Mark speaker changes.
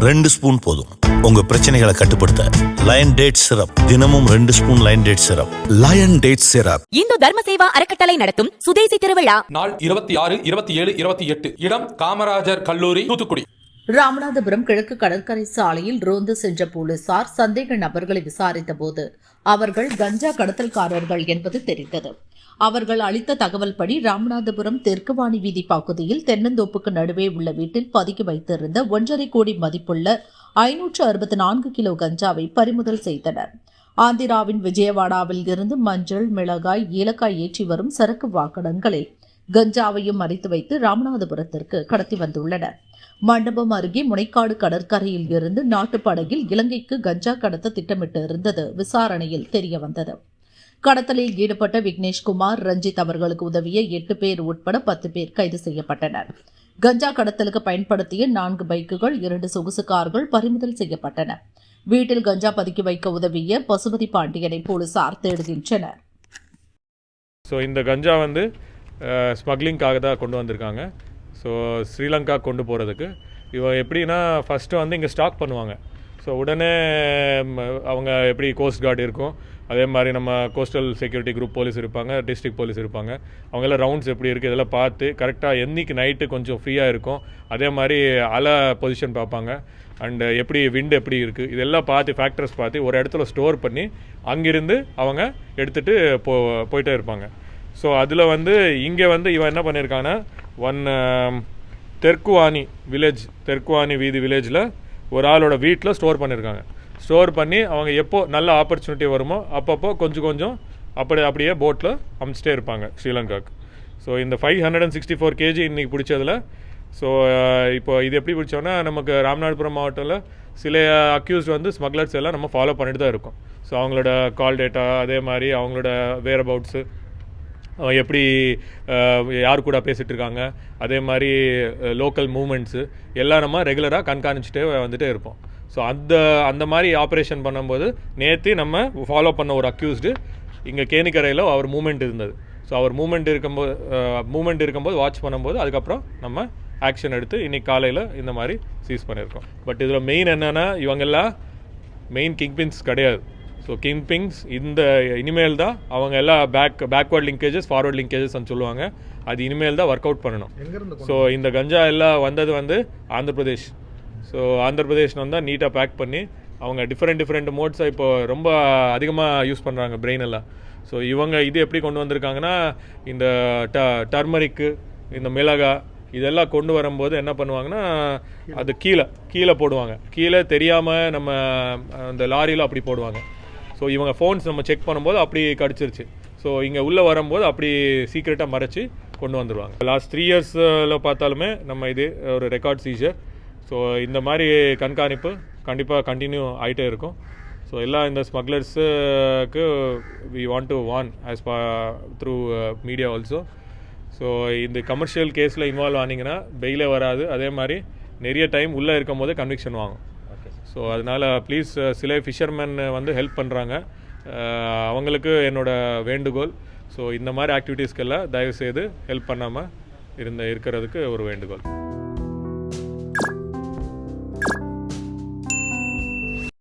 Speaker 1: 2 spoon போதும் உங்க பிரச்சனைகளை கட்டுப்படுத்த. லயன் டேட் சிரப், தினமும் 2 spoon Lion date syrup. Lion date syrup.
Speaker 2: Hindu Dharma Seva அறக்கட்டளை நடத்தும் சுதேசி திருவிழா
Speaker 3: நாள் 26, 27, 28. இடம் காமராஜர் கல்லூரி, தூத்துக்குடி.
Speaker 4: ராமநாதபுரம் கிழக்கு கடற்கரை சாலையில் ரோந்து சென்ற போலீசார் சந்தேக நபர்களை விசாரித்த போது அவர்கள் கஞ்சா கடத்தல்காரர்கள் என்பது தெரிந்தது. அவர்கள் அளித்த தகவல் படி ராமநாதபுரம் தெற்குவாணி வீதி பகுதியில் தென்னந்தோப்புக்கு நடுவே உள்ள வீட்டில் பதுக்கி வைத்திருந்த 1.5 கோடி மதிப்புள்ள 564 கிலோ கஞ்சாவை பறிமுதல் செய்தனர். ஆந்திராவின் விஜயவாடாவில் இருந்து மஞ்சள், மிளகாய், ஏலக்காய் ஏற்றி வரும் சரக்கு வாகனங்களில் கஞ்சாவையும் மறைத்து வைத்து ராமநாதபுரத்திற்கு கடத்தி வந்துள்ளனர். மண்டபம் அருகே முனைக்காடு கடற்கரையில் இருந்து நாட்டுப்படகில் இலங்கைக்கு கஞ்சா கடத்த திட்டமிட்டு இருந்தது விசாரணையில் தெரியவந்தது. கடத்தலில் ஈடுபட்ட விக்னேஷ்குமார், ரஞ்சித் அவர்களுக்கு உதவிய 8 பேர் உட்பட 10 பேர் கைது செய்யப்பட்டனர். கஞ்சா கடத்தலுக்கு பயன்படுத்திய 4 பைக்குகள், 2 சொகுசு கார்கள் பறிமுதல் செய்யப்பட்டன. வீட்டில் கஞ்சா பதுக்கி வைக்க உதவிய பசுபதி பாண்டியனை போலீசார் தேடுகின்றனர்.
Speaker 5: இந்த கஞ்சா ஸ்மக்லிங்காக தான் கொண்டு வந்திருக்காங்க. ஸோ ஸ்ரீலங்கா கொண்டு போகிறதுக்கு இவன் எப்படின்னா ஃபஸ்ட்டு இங்கே ஸ்டாக் பண்ணுவாங்க. ஸோ உடனே அவங்க எப்படி கோஸ்ட் கார்டு இருக்கும், அதே மாதிரி நம்ம கோஸ்டல் செக்யூரிட்டி குரூப் போலீஸ் இருப்பாங்க, டிஸ்ட்ரிக்ட் போலீஸ் இருப்பாங்க. அவங்கெல்லாம் ரவுண்ட்ஸ் எப்படி இருக்குது இதெல்லாம் பார்த்து கரெக்டாக என்னைக்கு நைட்டு கொஞ்சம் ஃப்ரீயாக இருக்கும், அதே மாதிரி அலை பொசிஷன் பார்ப்பாங்க, அண்டு எப்படி விண்டு எப்படி இருக்குது இதெல்லாம் பார்த்து ஃபேக்டர்ஸ் பார்த்து ஒரு இடத்துல ஸ்டோர் பண்ணி அங்கிருந்து அவங்க எடுத்துகிட்டு போயிட்டே இருப்பாங்க. ஸோ அதில் இங்கே இவன் என்ன பண்ணியிருக்காங்கன்னா தெற்குவாணி வீதி வில்லேஜில் ஒரு ஆளோட வீட்டில் ஸ்டோர் பண்ணியிருக்காங்க. ஸ்டோர் பண்ணி அவங்க எப்போ நல்ல ஆப்பர்ச்சுனிட்டி வருமோ அப்பப்போ கொஞ்சம் அப்படியே போட்டில் அமுச்சிட்டே இருப்பாங்க ஸ்ரீலங்காவுக்கு. ஸோ இந்த 564 kg இன்றைக்கி பிடிச்சதில் ஸோ இப்போ இது எப்படி பிடிச்சோன்னா நமக்கு ராமநாதபுரம் மாவட்டத்தில் சில அக்யூஸ்ட் ஸ்மக்லர்ஸ் எல்லாம் நம்ம ஃபாலோ பண்ணிட்டு தான் இருக்கோம். ஸோ அவங்களோட கால் டேட்டா, அதே மாதிரி அவங்களோட வேர் அபவுட்ஸு, எப்படி யார் கூட பேசிகிட்டு இருக்காங்க, அதே மாதிரி லோக்கல் மூமெண்ட்ஸு எல்லாம் நம்ம ரெகுலராக கண்காணிச்சுட்டே வந்துகிட்டே இருப்போம். ஸோ அந்த மாதிரி ஆப்ரேஷன் பண்ணும்போது நேற்று நம்ம ஃபாலோ பண்ண ஒரு அக்யூஸ்டு இங்கே கேணிக்கரையில் அவர் மூமெண்ட் இருந்தது. ஸோ அவர் மூமெண்ட் இருக்கும்போது வாட்ச் பண்ணும்போது அதுக்கப்புறம் நம்ம ஆக்ஷன் எடுத்து இன்றைக்கி காலையில் இந்த மாதிரி சீஸ் பண்ணியிருக்கோம். பட் இதில் மெயின் என்னென்னா இவங்கெல்லாம் மெயின் கிங்பின்ஸ் கிடையாது. ஸோ கிங்பிங்ஸ் இனிமேல் தான் அவங்க எல்லாம் பேக்வர்ட் லிங்கேஜஸ், ஃபார்வர்ட் லிங்கேஜஸ்ன்னு சொல்லுவாங்க, அது இனிமேல் தான் ஒர்க் அவுட் பண்ணணும். ஸோ இந்த கஞ்சா எல்லாம் வந்தது ஆந்திர பிரதேஷ். ஸோ ஆந்திர பிரதேஷ் நீட்டாக பேக் பண்ணி அவங்க டிஃப்ரெண்ட் மோட்ஸை இப்போ ரொம்ப அதிகமாக யூஸ் பண்ணுறாங்க பிரெயின் எல்லாம். ஸோ இவங்க இது எப்படி கொண்டு வந்திருக்காங்கன்னா இந்த டர்மரிக்கு, இந்த மிளகா இதெல்லாம் கொண்டு வரும்போது என்ன பண்ணுவாங்கன்னா அது கீழே போடுவாங்க. கீழே தெரியாமல் நம்ம அந்த லாரியில் அப்படி போடுவாங்க. ஸோ இவங்க ஃபோன்ஸ் நம்ம செக் பண்ணும்போது அப்படி கிடச்சிருச்சு. ஸோ இங்கே உள்ளே வரும்போது அப்படி சீக்ரெட்டாக மறைச்சி கொண்டு வந்துடுவாங்க. லாஸ்ட் 3 yearsல பார்த்தாலுமே நம்ம இது ஒரு ரெக்கார்ட் சீஜர். ஸோ இந்த மாதிரி கண்காணிப்பு கண்டிப்பாக கண்டினியூ ஆகிட்டே இருக்கும். ஸோ எல்லா இந்த ஸ்மக்லர்ஸுக்கு we want to warn us through media also. So இந்த கமர்ஷியல் கேஸில் இன்வால்வ் ஆனீங்கன்னா பெயிலே வராது, அதே மாதிரி நிறைய டைம் உள்ளே இருக்கும் போதே கன்விக்ஷன் வாங்கும். ஸோ அதனால் ப்ளீஸ் சில ஃபிஷர்மேன் ஹெல்ப் பண்ணுறாங்க, அவங்களுக்கு என்னோட வேண்டுகோள். ஸோ இந்த மாதிரி ஆக்டிவிட்டீஸ்க்கெல்லாம் தயவுசெய்து ஹெல்ப் பண்ணாமல் இருக்கிறதுக்கு ஒரு வேண்டுகோள்.